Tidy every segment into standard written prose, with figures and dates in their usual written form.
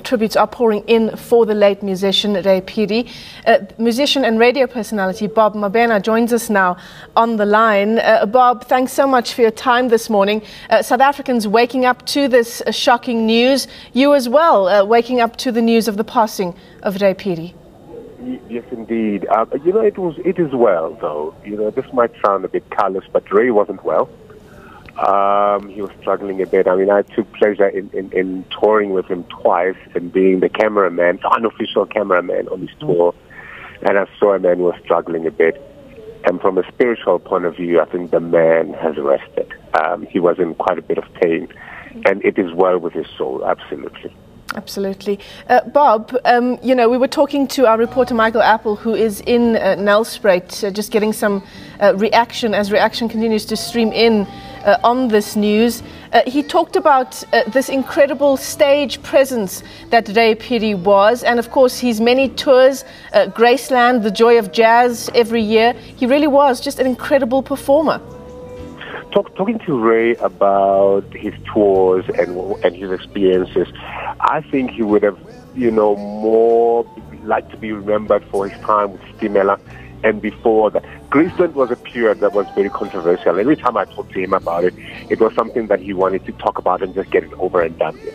tributes are pouring in for the late musician Ray Phiri. Musician and radio personality Bob Mabena joins us now on the line. Bob, thanks so much for your time this morning. South Africans waking up to this shocking news. You as well, waking up to the news of the passing of Ray Phiri. Yes, indeed. It is well, though. This might sound a bit callous, but Ray wasn't well. He was struggling a bit. I mean, I took pleasure in touring with him twice and being the cameraman, the unofficial cameraman on his tour. And I saw a man who was struggling a bit. And from a spiritual point of view, I think the man has rested. He was in quite a bit of pain. And it is well with his soul, absolutely. Absolutely. Bob, we were talking to our reporter Michael Apple, who is in Nelspruit, just getting some reaction as reaction continues to stream in on this news. He talked about this incredible stage presence that Ray Phiri was, and of course his many tours, Graceland, the Joy of Jazz every year. He really was just an incredible performer. Talking to Ray about his tours and his experiences, I think he would have, more liked to be remembered for his time with Stimela and before that. Graceland was a period that was very controversial. Every time I talked to him about it, it was something that he wanted to talk about and just get it over and done with,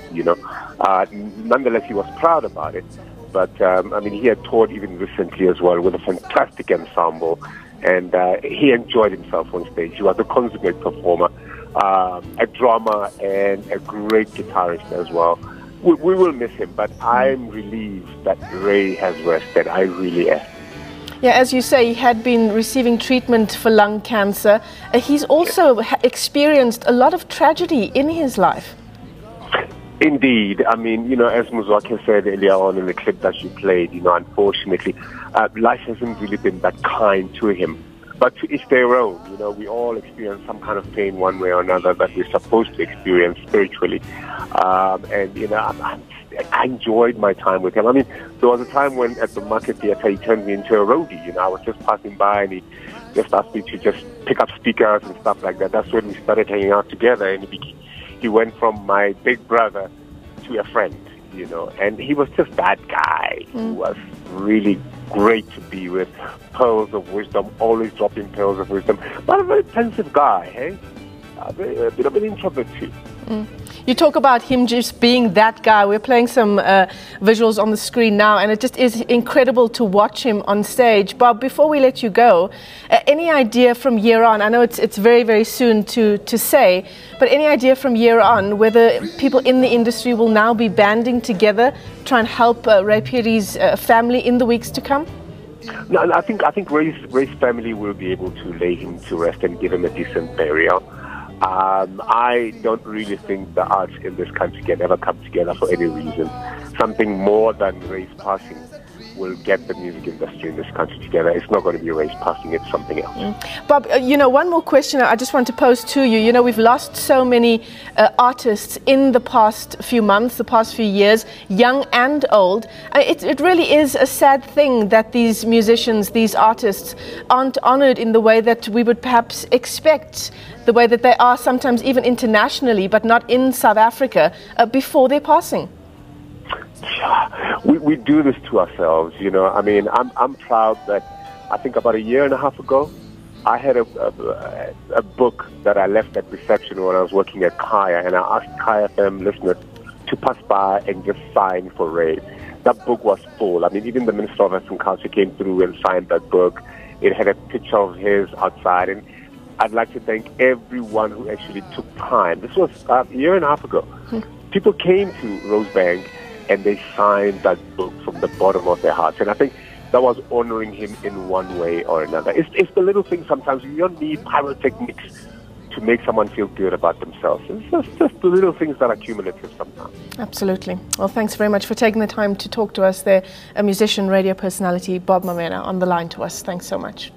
Nonetheless, he was proud about it. But, he had toured even recently as well with a fantastic ensemble. And he enjoyed himself on stage. He was a consummate performer, a drummer, and a great guitarist as well. We will miss him, but I'm relieved that Ray has rested. I really am. Yeah, as you say, he had been receiving treatment for lung cancer. He's also experienced a lot of tragedy in his life. Indeed. As Muzwakhe said earlier on in the clip that you played, unfortunately, life hasn't really been that kind to him. But to each their own, we all experience some kind of pain one way or another that we're supposed to experience spiritually. I enjoyed my time with him. There was a time when at the Market Theatre he turned me into a roadie. I was just passing by and he just asked me to just pick up speakers and stuff like that. That's when we started hanging out together, and he went from my big brother to a friend, and he was just that guy who was really great to be with. Pearls of wisdom, always dropping pearls of wisdom, but a very pensive guy, hey? A bit of an introvert too. You talk about him just being that guy. We're playing some visuals on the screen now, and it just is incredible to watch him on stage. Bob, before we let you go, any idea from year on, I know it's very, very soon to say, but any idea from year on whether people in the industry will now be banding together, try and help Ray Phiri's family in the weeks to come? No, I think Ray's family will be able to lay him to rest and give him a decent burial. I don't really think the arts in this country can ever come together for any reason. Something more than Ray's passing will get the music industry in this country together. It's not going to be Ray's passing, it's something else. Bob, one more question I just want to pose to you. We've lost so many artists in the past few months, the past few years, young and old. It really is a sad thing that these musicians, these artists, aren't honored in the way that we would perhaps expect, the way that they are sometimes even internationally, but not in South Africa, before their passing. We do this to ourselves, I'm proud that I think about a year and a half ago, I had a book that I left at reception when I was working at Kaya, and I asked Kaya FM listeners to pass by and just sign for Ray. That book was full. Even the Minister of Arts and Culture came through and signed that book. It had a picture of his outside, and I'd like to thank everyone who actually took time. This was a year and a half ago. People came to Rosebank and they signed that book from the bottom of their hearts. And I think that was honoring him in one way or another. It's the little things sometimes. You don't need pyrotechnics to make someone feel good about themselves. It's just the little things that are cumulative sometimes. Absolutely. Well, thanks very much for taking the time to talk to us there. A musician, radio personality, Bob Mabena, on the line to us. Thanks so much.